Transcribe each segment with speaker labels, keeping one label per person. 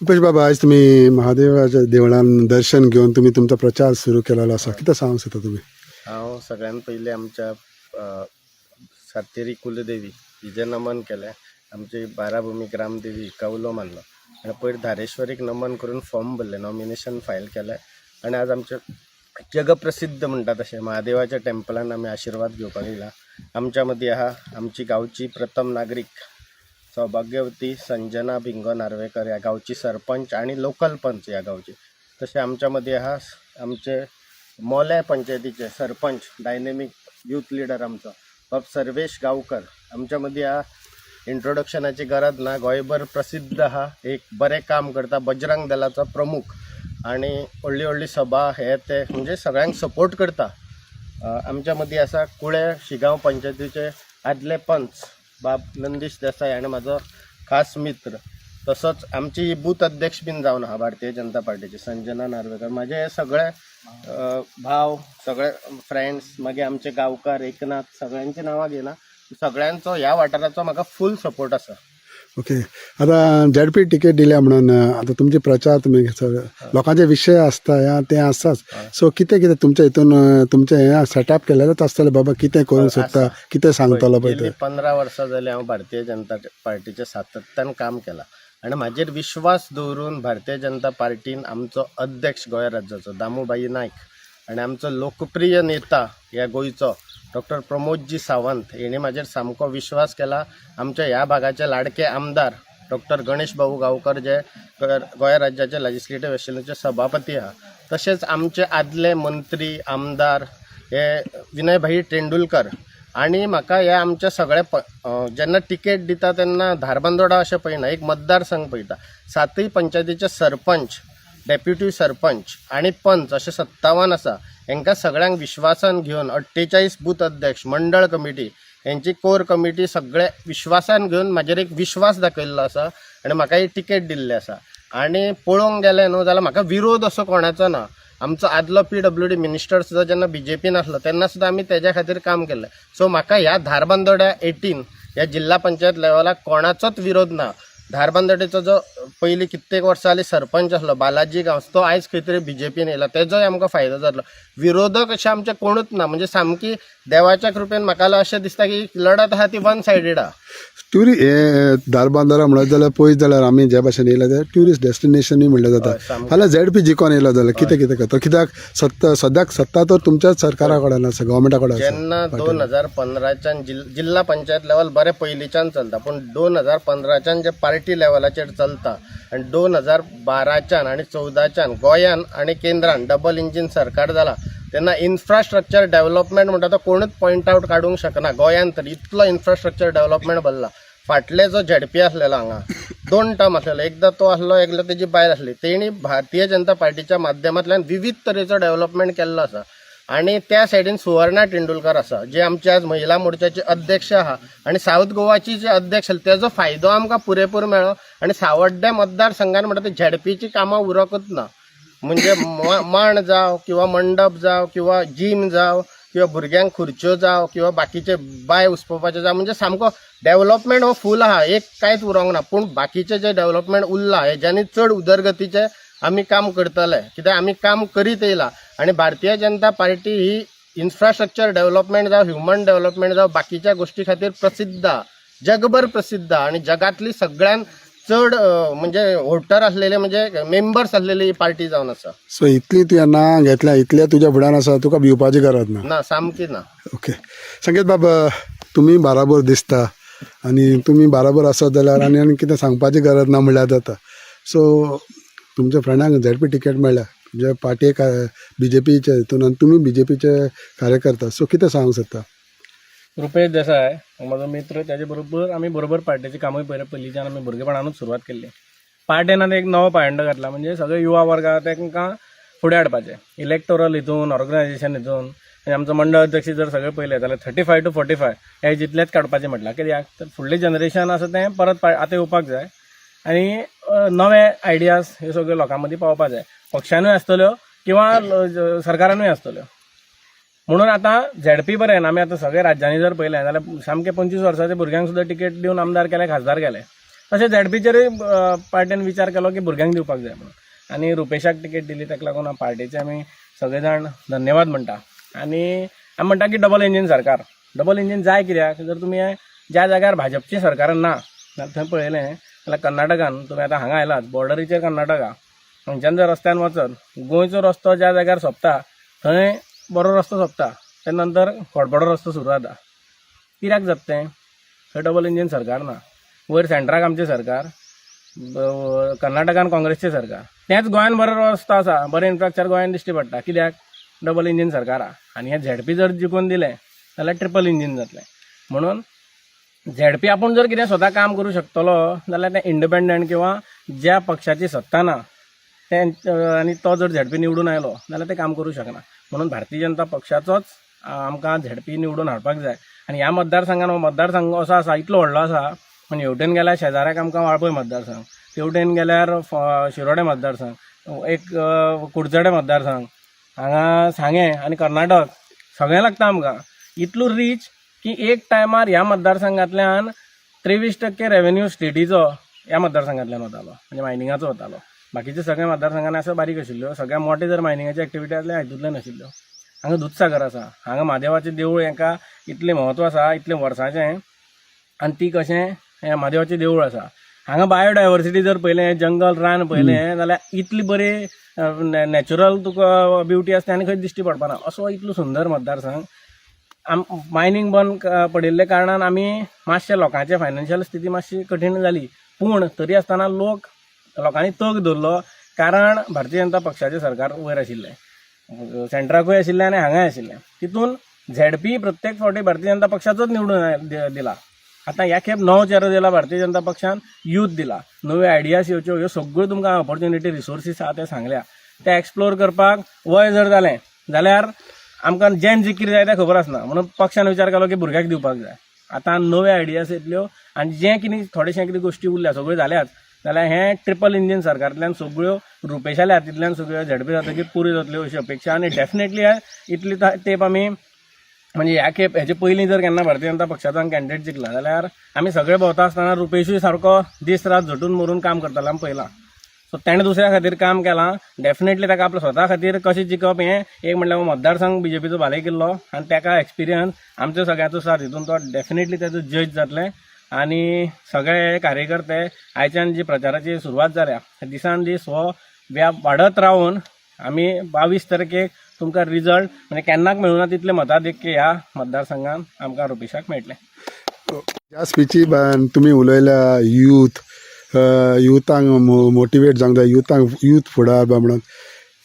Speaker 1: रुपेश बाबा, आज तुम्ही महादेवाच्या देवळान दर्शन घेऊन तुम्ही तुमचा प्रचार सुरू केलेला असा, किती सांगू शकता तुम्ही?
Speaker 2: हांव सगळ्यात पहिले आमच्या सातेरी कुलदेवी हिजे नमन केलें. आमची बाराभूमी ग्रामदेवी कवलो मानलो आणि पयर धारेश्वरीक नमन करून फॉर्म भरले, नॉमिनेशन फायल केलें. आणि आज आमचे जगप्रसिद्ध म्हणटा तशें महादेवाच्या टेम्पलान आमी आशिर्वाद घेवपाक येयला. आमच्या मदीं आहा आमची गांवची प्रथम नागरीक सौभाग्यवती संजना भिंगो नार्वेकर, ह्या गांवची सरपंच आणि लोकल पंच ह्या गांवची. तशें आमच्या मदीं आहा आमचे मोल्या पंचायतीचे सरपंच, डायनेमीक यूथ लिडर आमचो बाब सर्वेश गांवकर. आमच्या मदीं आहा इंट्रोडक्शनाची गरज ना, गोंयभर प्रसिद्ध आहा, एक बरें काम करता, बजरंग दलाचो प्रमुख आणि व्हडली व्हडली सभा हे ते म्हणजे सगळ्यांक सपोर्ट करता. आमच्या मदीं आसा कुळे शिगांव पंचायतीचे आदले पंच बाब नंदीश देसाई आणि म्हाजो खास मित्र. तसोच आमची बूथ अध्यक्ष बीन जावन आहा भारतीय जनता पार्टीचे संजना नार्वेकर. माझे हे सगळे भाव, सगळे फ्रेंड्स, मागीर आमचे गांवकार एकनाथ, सगळ्यांची नांवां घेना. सगळ्यांचो ह्या वाठाराचो म्हाका फूल सपोर्ट आसा.
Speaker 1: ओके, आता झेडपी तिकेट दिल्या म्हणून आता तुमचे प्रचार तुम्ही लोकांचे विषय असता ते आसाच. सो कितें तुमच्या हितून तुमचे हे सेटअप केलेलेच आसतले बाबा, कितें करूंक सोदता, कितें सांगतलो पळय ते?
Speaker 2: 15 वर्सां जाली हांव भारतीय जनता पार्टीचे सातत्यान काम केलां आणि म्हाजेर विश्वास दवरून भारतीय जनता पार्टीन आमचो अध्यक्ष गोंय राज्याचो दामूबाई नायक आणि आमचो लोकप्रिय नेता ह्या गोंयचो डॉक्टर प्रमोदजी सावंत हेणी म्हाजेर सामको विश्वास केला. आमच्या ह्या भागाचे लाडके आमदार डॉक्टर गणेश भाऊ गांवकर जे गोंय राज्याचे लेजिस्लेटिव्ह असेंब्लीचे सभापती आहा, तशेंच आमचे आदले मंत्री आमदार हे विनय भाई तेंडुलकर. आणि म्हाका हे आमचे सगळे जेन्ना तिकेट दिता तेन्ना धारबांदोडा अशें पळयना, एक मतदारसंघ पळयता. 7 पंचायतीचे सरपंच, डेप्युटी सरपंच आणि पंच असे 57 आसा. हांकां सगळ्यांक विश्वासान घेवन 48 बूथ अध्यक्ष, मंडळ कमिटी, यांची कोर कमिटी सगळे विश्वासान घेवन म्हाजेर एक विश्वास दाखयल्लो आसा आणि म्हाका ही तिकेट दिल्ली आसा. आणि पळोवंक गेलें न्हू जाल्यार म्हाका विरोध असो कोणाचो ना. आमचो आदलो PWD मिनिस्टर सुद्दां जेन्ना BJPन आसलो तेन्ना सुद्दां आमी तेज्या खातीर काम केलें. सो म्हाका ह्या धारबांदोड्या 18 ह्या जिल्हा पंचायत लेवलाक कोणाचोच विरोध ना. धारबांदोडेचो जो पयलीं कित्येक वर्सां जाली सरपंच आसलो बालाजी गांवस, तो आयज खंय तरी BJPन येयला, तेजोय आमकां फायदो जातलो. विरोधक अशें आमचे कोणूच ना. म्हणजे सामकी देवाच्या कृपेन म्हाका अशें दिसता की लढत आहा ती वन सायडेड आहा.
Speaker 1: हे धारबांदोडा म्हणत जाल्यार पळयत जाल्यार आमी ज्या भाशेन येयला जाल्यार ट्युरिस्ट डेस्टिनेशनूय म्हणलें जाता. फाल्यां ZP जिखोन येयलो जाल्यार कितें करता? कित्याक सद्याक सत्ता तर तुमच्याच सरकारा कडेन आसा, गव्हर्मेंटा कडेन आसा.
Speaker 2: जेन्ना 2015च्यान जिल्हा पंचायत लेवल बरें पयलींच्यान चलता, पूण 2015च्यान जे पार्टी लेवलाचेर चलता आणि 2012च्यान आणि 14च्यान गोंयान आणि केंद्रान डबल इंजीन सरकार जाला तेन्ना इन्फ्रास्ट्रक्चर डेव्हलपमेंट म्हणटा तो कोणूच पॉयंट आउट काडूंक शकना. गोंयान तर इतलो इन्फ्रास्ट्रक्चर डेव्हलपमेंट भरला. फाटले जो ZP आसलेलो हांगा 2 टर्म आसलेलो, एकदा तो आसलो, एकदा तेजी बायल आसली. तेणी भारतीय जनता पार्टीच्या माध्यमांतल्यान विविध तरेचो डेव्हलपमेंट केल्लो आसा. आणि त्या सायडीन सुवर्णा तेंडुलकर आसा जे आमचे आज महिला मोर्चाचे अध्यक्ष आहा आणि साऊथ गोवाची जे अध्यक्ष आसले तेजो फायदो आमकां पुरेपूर मेळ्ळो आणि सावड्ड्या मतदारसंघान म्हणटा ते झेडपीची कामां उरकूच ना म्हणजे मांड जावं किंवा मंडप जावं किंवा जिम जावं किंवा भुरग्यांक खुर्च्यो जावं किंवा बाकीचे बाय उसपोवपाचे जावं म्हणजे सामको डेव्हलपमेंट हो फूल आहा एक कांयच उरोंक ना पूण बाकीचे जे डेव्हलपमेंट उरला हेज्यांनी चड उदरगतीचे आमी काम करतले कित्याक आमी काम करीत येयला आणि भारतीय जनता पार्टी ही इन्फ्रास्ट्रक्चर डेव्हलपमेंट जावं ह्युमन डेव्हलपमेंट जावं बाकीच्या गोष्टी खातीर प्रसिद्ध आहा जगभर प्रसिद्ध आहा आणि जगातली सगळ्यात चड म्हणजे वोटर असलेले म्हणजे मेंबर्स असलेली ही पार्टी जावन आसा
Speaker 1: सो इतली तुवें नांव घेतल्या इतले तुज्या फुड्यान आसा तुका भिवपाची गरज ना.
Speaker 2: ना सामकी ना.
Speaker 1: ओके संकेत बाबा तुमी बाराबर दिसता आणि तुमी बाराबर आसत जाल्यार आनी कितें सांगपाची गरज ना म्हणल्यार जाता. सो तुमच्या फ्रेंडाक झेडपी तिकेट मेळ्ळ्या जे पार्टीक BJPचे हितून आनी तुमी BJPचे कार्यकर्ता सो कितें सांगूंक सोदता.
Speaker 3: रुपेश देसाय म्हजो मित्र त्याचे बरोबर आमी बरोबर पार्टीची कामूय पयलींच्यान आमी भुरगेपणानूच सुरवात केल्ली. पार्टेन आतां एक नवो पायंडो घातला म्हणजे सगळे युवा वर्ग तांकां फुडें हाडपाचें इलेक्टोरल हितून ऑर्गनायझेशन हितून आनी आमचो मंडळ अध्यक्ष जर सगळे पळयले जाल्यार 35 to 45 हे जितलेच काडपाचें म्हटलां कित्याक तर फुडलें जनरेशन आसा तें परत आतां येवपाक जाय आनी नवे आयडियाज ह्यो सगळ्यो लोकां मदीं पावपाक जाय पक्षानूय आसतल्यो किंवा सरकारानूय आसतल्यो. म्हणून आतां झेडपी बरें आमी आतां सगळे राज्यांनी जर पळयलें जाल्यार सामके 25 वर्सांच्या भुरग्यांक सुद्दां तिकेट दिवन आमदार केले खासदार केले तशें झेडपीचेरूय पार्टीन विचार केलो की भुरग्यांक दिवपाक जाय म्हणून आनी रुपेशाक तिकेट दिली ताका लागून पार्टीचे आमी सगळे जाण धन्यवाद म्हणटा. आनी आमी म्हणटा की डबल इंजीन जाय कित्याक जर तुमी ज्या जाग्यार भाजपचें सरकार ना जाल्यार थंय पळयलें जाल्यार कर्नाटकान तुमी आतां हांगा आयलात बॉर्डरीचेर कर्नाटका हांगच्यान जर रस्त्यान वचत गोंयचो रस्तो ज्या जाग्यार सोंपता थंय बरो रस्तो सोंपता ते नंतर खोडबडो रस्तो सुरू जाता. कित्याक जाता तें थंय डबल इंजीन सरकार ना. वयर सेंट्राक आमचें सरकार कर्नाटकान काँग्रेसचें सरकार तेंच गोंयान बरो रस्तो आसा बरें इन्फ्रास्ट्रक्चर गोंयान दिश्टी पडटा कित्याक डबल इंजीन सरकार आहा. आनी हें झेडपी जर जिखून दिलें जाल्यार ट्रिपल इंजीन जातलें. म्हणून झेडपी आपूण जर कितें स्वता काम करूं शकतलो जाल्यार तें इंडिपेंडंट किंवा ज्या पक्षाची सत्ता ना तें आनी तो जर झेडपी निवडून आयलो जाल्यार ते काम करूं शकना. म्हणून भारतीय जनता पक्षाचोच आमकां झेडपी निवडून हाडपाक जाय. आनी ह्या मतदारसंघान हो मतदारसंघ असो आसा इतलो व्हडलो आसा म्हणजे हेवटेन गेल्यार शेजाऱ्याक आमकां वाळपय मतदारसंघ तेवटेन गेल्यार शिरोडे मतदारसंघ एक कुडचडे मतदारसंघ हांगा सांगे आनी कर्नाटक सगळें लागता आमकां इतलो रीच की एक टायमार ह्या मतदारसंघांतल्यान 23% रेव्हेन्यू स्टेटीचो ह्या मतदारसंघांतल्यान वतालो म्हणजे मायनिंगाचो वतालो. बाकीचे सगळे मतदारसंघान असो बारीक आशिल्ल्यो सगळ्या मोठे जर मायनिंगाची एक्टिविटी आसल्या हितूंतल्यान आशिल्ल्यो. हांगा दूदसागर आसा हांगा महादेवाचें देवूळ हेका इतलें म्हत्व आसा इतलें वर्साचें आनी ती कशें हें महादेवाचें देवूळ आसा. हांगा बायोडायवर्सिटी जर पळयलें जंगल रान पळयलें जाल्यार इतली बरी नॅचरल तुका ब्युटी आसता आनी खंय दिश्टी पडपाना असो इतलो सुंदर मतदारसंघ. मायनिंग बंद पडिल्ले कारणान आमी मातशे लोकांचे फायनान्शियल स्थिती मातशी कठीण जाली पूण तरी आसतना लोकांनी तग धरलो कारण भारतीय जनता पक्षाचें सरकार वयर आशिल्लें सेंट्राकूय आशिल्लें आनी हांगाय आशिल्लें तितून झेडपी प्रत्येक फावटी भारतीय जनता पक्षाचोच निवडून दिला. आतां ह्या खेप नवो चेहरो दिला भारतीय जनता पक्षान यूथ दिला नव्यो आयडियाज येवच्यो ह्यो सगळ्यो तुमकां ऑपॉर्च्युनिटी रिसोर्सीस आहा ते सांगल्या ते एक्सप्लोर करपाक वय जर जालें जाल्यार आमकां जेन कितें जाय तें खबर आसना म्हणून पक्षान विचार केलो की भुरग्याक दिवपाक जाय. आतां नव्यो आयडियाज येतल्यो आनी जें कितें थोडेशें कितें गोश्टी उरल्या सगळ्यो जाल्यात जाल्यार हें ट्रिपल इंजीन सरकारांतल्यान सगळ्यो रुपेशाल्या हातींतल्यान सगळ्यो झेडपी जातकीर पुरी जातल्यो अशी अपेक्षा आनी डेफिनेटली इतली तेप आमी म्हणजे ह्या खेप हेजे पयलीं जर केन्ना भारतीय जनता पक्षाचो कॅन्डिडेट जिंकला जाल्यार आमी सगळे भोंवता आसतना रुपेशूय सारको दीस रात झटून मरून काम करतालो आमी पळयलां. सो ताणें दुसऱ्या खातीर काम केलां डेफिनेटली ताका आपल्या स्वता खातीर कशें जिखप हें एक म्हणल्यार मतदारसंघ BJPचो भाले केल्लो आनी ताका एक्सपिरियन्स आमचो सगळ्यांचो आसा तितून तो डेफिनेटली ताचो जज जातलें. आनी सगळे कार्यकर्ते आयच्यान जी प्रचाराची सुरवात जाल्या दिसान दीस हो व्याप वाडत रावून आमी 22 तारखेक तुमकां रिजल्ट म्हणजे केन्नाच मेळूना तितले मताधिक्य ह्या मतदारसंघान आमकां रुपेशाक मेळटलें.
Speaker 1: ह्या स्पिची तुमी उलयल्या युथांक मोटिवेट जावंक जाय युथ फुडें हाडपा म्हणून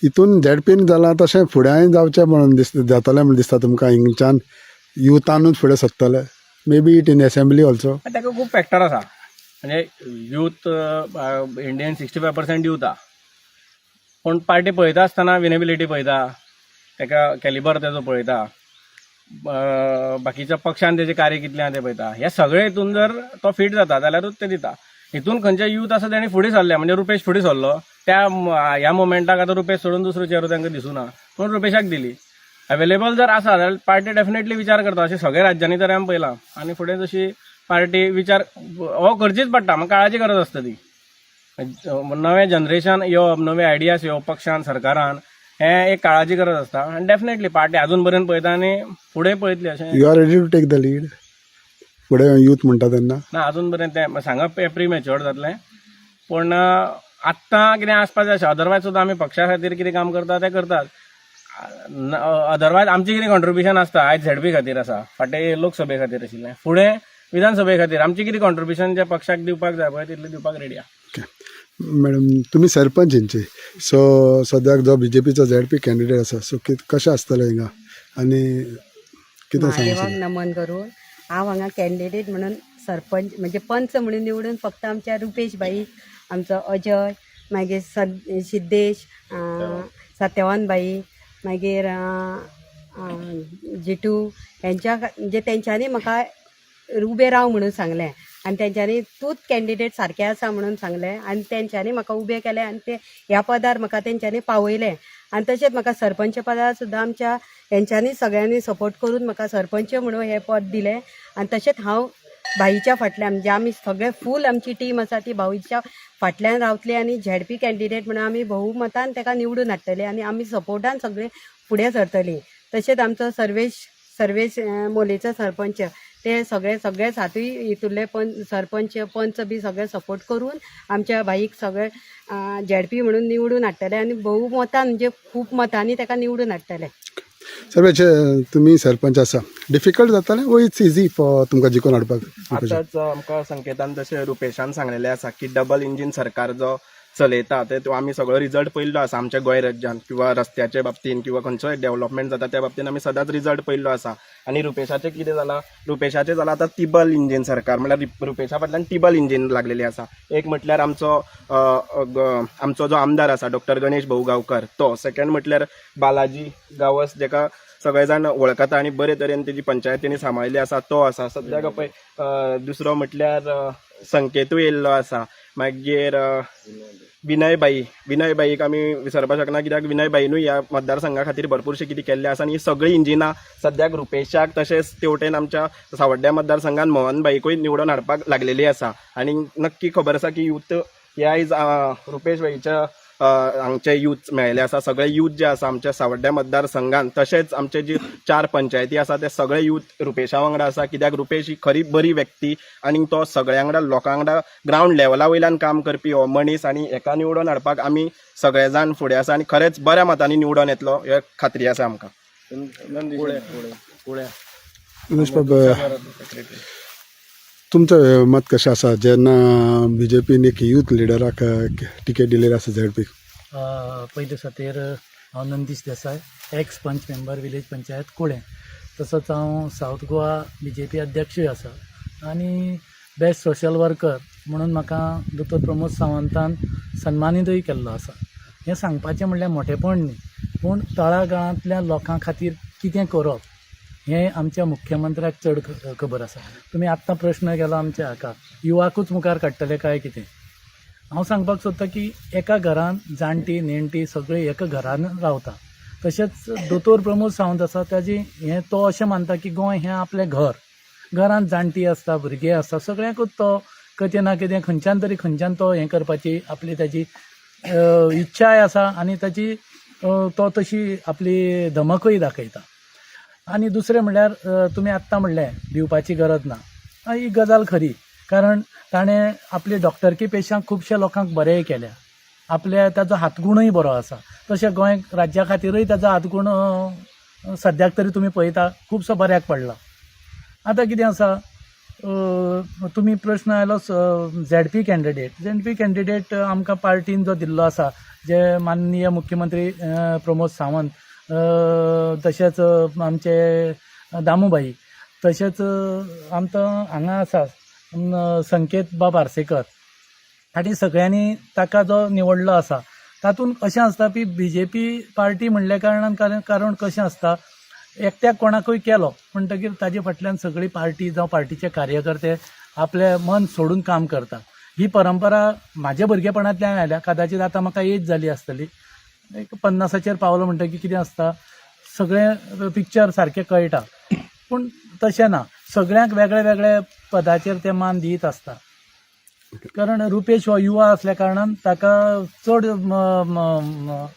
Speaker 1: हितून झेडपीन जालां तशें फुडेंय जावचें म्हणून जातलें म्हणून दिसता तुमकां हिंगच्यान युथानूच फुडें सरतले may be it in assembly also.
Speaker 3: ताका खूब फॅक्टर आसा म्हणजे यूथ इंडियन 65% यूथ आहा पूण पार्टी पळयता आसतना विनेबिलिटी पळयता ताका कॅलिबर तेजो पळयता, बाकीच्या पक्षान तेजें कार्य कितलें आहा तें पळयता, हे सगळे हितून जर तो फिट जाता जाल्यारूच ते दिता. हितून खंयचे यूथ आसा तेणी फुडें सरले, म्हणजे रुपेश फुडें सरलो त्या ह्या मोमेंटाक आतां रुपेश सोडून दुसरो चेरो तांकां दिसूना म्हणून रुपेशाक दिली. अवेलेबल जर आसा जाल्यार पार्टी डेफिनेटली विचार करता, अशें सगळ्या राज्यांनी तर आमी पळयलां. आनी फुडें जशी पार्टी विचार हो करचीच पडटा, म्हाका काळाची गरज आसता ती. नवें जनरेशन येवप, नवे आयडियाज येवप पक्षान सरकारान, हें एक काळाची गरज आसता. आनी डेफिनेटली पार्टी अजून पर्यंत पळयता आनी फुडें पळयतली अशें.
Speaker 1: You are ready to take the lead फुडें यूथ म्हणटा तेन्ना?
Speaker 3: ना, अजून पर्यंत तें सांगप प्री मॅच्युअर्ड जातलें. पूण आत्तां कितें आसपाक जाय अशें, अदरवायज सुद्दां आमी पक्षा खातीर कितें काम करता तें करतात. अदरवायज आमचें कितें कॉन्ट्रिब्युशन आसता, आयज झेडपी खातीर आसा, फाटें लोकसभे खातीर आशिल्लें, फुडें विधानसभे खातीर आमचें कितें कॉन्ट्रिब्युशन जें पक्षाक दिवपाक जाय पळय तितलें दिवपाक रेडी आहा.
Speaker 1: मॅडम, तुमी सरपंचींचे, सो सद्याक जो BJPचो ZP कॅन्डिडेट आसा, सो कशें आसतलें हिंगा आनी कितें सांगू?
Speaker 4: देवाक नमन करून हांव हांगा कॅन्डिडेट म्हणून सरपंच म्हणजे पंच म्हणून निवडून फक्त आमच्या रुपेश बाई, आमचो अजय, मागीर सिद्धेश, सत्यवान बाई, मागीर जिटू यांच्या म्हणजे तेंच्यांनी म्हाका उबें राव म्हणून सांगलें आनी तेंच्यांनी तूंच कॅन्डिडेट सारकें आसा म्हणून सांगलें आनी तेंच्यांनी म्हाका उबें केलें आनी ते ह्या पदार म्हाका तेंच्यांनी पावयलें. आनी तशेंच म्हाका सरपंच पदार सुद्दां आमच्या हेंच्यांनी सगळ्यांनी सपोर्ट करून म्हाका सरपंच म्हणून हें पद दिलें. आनी तशेंच हांव भाईच्या फाटल्यान म्हणजे आमी सगळे फूल आमची टीम आसा ती भाईच्या फाटल्यान रावतली आनी ZP कॅन्डिडेट म्हणून आमी भोवमतान ताका निवडून हाडटले आनी आमी सपोर्टान सगळे फुडें सरतलीं. तशेंच आमचो सर्वेश मोलेचो सरपंच ते सगळे सातूय हितूरले सरपंच पंच बी सगळे सपोर्ट करून आमच्या भाईक सगळे ZP म्हणून निवडून हाडटले आनी भोवमतान म्हणजे खूब मतांनी ताका निवडून हाडटले.
Speaker 1: सर्वेश, तुमी सरपंच आसा, डिफिकल्ट जातालें वो इट्स इजी फॉर तुमकां जिखून हाडपाक?
Speaker 5: आतांच आमकां संकेतान जशें रुपेशान सांगलेलें आसा की डबल इंजीन सरकार जो चलयता तो आमी सगळो रिजल्ट पयल्लो आसा आमच्या गोंय राज्यान, किंवा रस्त्याच्या बाबतीन किंवा खंयचोय डेव्हलपमेंट जाता त्या बाबतीन आमी सदांच रिजल्ट पयल्लो आसा. आनी रुपेशाचें कितें जालां, रुपेशाचें जालां आतां तिबल इंजीन सरकार, म्हळ्यार रुपेशा फाटल्यान तिबल इंजीन लागलेली आसा. एक म्हटल्यार आमचो जो आमदार आसा डॉक्टर गणेश भाऊ गांवकर तो, सेकंड म्हटल्यार बालाजी गावस जेका सगळे जाण वळखता आनी बरे तरेन तेजी पंचायत तेणी सांबाळिल्ली आसा तो आसा सद्याक पळय. दुसरो म्हटल्यार संकेतूय येयल्लो आसा. मागीर विनय बाईक आमी विसरपाक शकना, कित्याक विनय बाईनूय ह्या मतदारसंघा खातीर भरपूरशें कितें केल्लें आसा. आनी ही सगळीं इंजिनां सद्याक रुपेशाक तशेंच तेवटेन आमच्या सावड्ड्या मतदारसंघान मोहन बाईकूय निवडून हाडपाक लागलेली आसा. आनी नक्की खबर आसा की यूथ हे आयज रुपेश बाईच्या हांगचे यूथ मेळिल्ले आसा. सगळे यूथ जे आसा आमच्या सावड्ड्या मतदारसंघान, तशेंच आमचे जे 4 पंचायती आसा ते सगळे यूथ रुपेशा वांगडा आसा. कित्याक रुपेश ही खरी बरी व्यक्ती आनी तो सगळ्यां वांगडा लोकां वांगडा ग्रावंड लेवला वयल्यान काम करपी हो मनीस. आनी हेका निवडून हाडपाक आमी सगळे जाण फुडें आसा आनी खरेंच बऱ्या मतांनी निवडून येतलो हे खात्री आसा आमकां.
Speaker 1: उमेश बाब, तुमचें मत कशें आसा जेन्ना BJPन एक यूथ लिडराक टिकेट दिलेली आसा ZP?
Speaker 6: पयले खातीर हांव नंदीश देसाय, एक्स पंच मेंबर विलेज पंचायत कुळें. तसोच हांव सावथ गोवा BJP अध्यक्षूय आसा आनी बेस्ट सोशल वर्कर म्हणून म्हाका दोतोर प्रमोद सावंतान सन्मानीतूय केल्लो आसा. हें सांगपाचें म्हणल्यार मोठेपण न्ही, पूण तळागाळांतल्या लोकां खातीर कितें करप हें आमच्या मुख्यमंत्र्याक चड खबर आसा. तुमी आत्तां प्रश्न केलो आमच्या हाका युवाकूच मुखार काडटले काय कितें. हांव सांगपाक सोदतां की एका घरान जाणटी नेणटी सगळीं एका घरान रावता. तशेंच दोतोर प्रमोद सावंत आसा ताजी हें तो अशें मानता की गोंय हें आपलें घर. घरांत जाणटी आसता, भुरगे आसता, सगळ्यांकूच तो कितें ना कितें खंयच्यान तो हें करपाची आपली ताजी इच्छाय आसा आनी ताची तो तशी आपली धमकूय दाखयता. आनी दुसरें म्हणल्यार तुमी आत्तां म्हणलें दिवपाची गरज ना, ही गजाल खरी. कारण ताणें आपली डॉक्टरकी पेशांक खुबश्या लोकांक बरेंय केल्या, आपल्या ताजो हातगुणूय बरो आसा. तशें गोंय राज्या खातीरूय ताजो हातगुण सद्याक तरी तुमी पळयता खुबसो बऱ्याक पडला. आतां कितें आसा, तुमी प्रश्न आयलो ZP कॅन्डिडेट आमकां पार्टीन जो दिल्लो आसा, जे माननीय मुख्यमंत्री प्रमोद सावंत, तशेंच आमचे दामूबाई, तशेंच आमचो हांगा आसा संकेत बाब आर्सेकर, आनी सगळ्यांनी ताका जो निवडलो आसा तातूंत अशें आसता की BJP पार्टी म्हणल्या कारणान कारण कशें आसता, एकट्याक कोणाकूय केलो म्हणटकीर ताजे फाटल्यान सगळी पार्टी जावं पार्टीचे कार्यकर्ते आपले मन सोडून काम करता. ही परंपरा म्हाज्या भुरगेपणांतल्यान आयल्या. कदाचित आतां म्हाका एज जाली आसतली, एक 50 पावलो म्हणटकीर कितें आसता, सगळे पिक्चर सारके कळटा. पूण तशें ना, सगळ्यांक वेगळे वेगळे पदाचेर ते मान दीत आसता. कारण रुपेश हो युवा असल्या कारणान ताका चड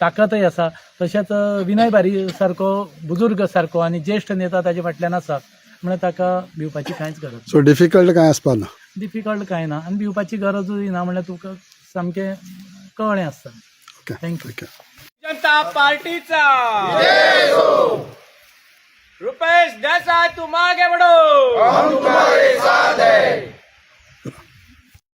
Speaker 6: ताकदय आसा. तशेंच विनय बारी सारको बुजुर्ग सारको आनी ज्येश्ठ नेता ताजे फाटल्यान आसा, म्हणून ताका भिवपाची कांयच गरज ना.
Speaker 1: सो डिफिकल्ट काय आसपा ना.
Speaker 6: डिफिकल्ट कांय ना आनी भिवपाची गरजूय ना, म्हणल्यार तुका सामकें कळ्ळें आसता.
Speaker 1: Okay
Speaker 6: thank you.
Speaker 1: ओके.
Speaker 3: जनता पार्टीचा रुपेश देसाई, तू मागे बढ़ो, हम तुम्हारे साथ हैं.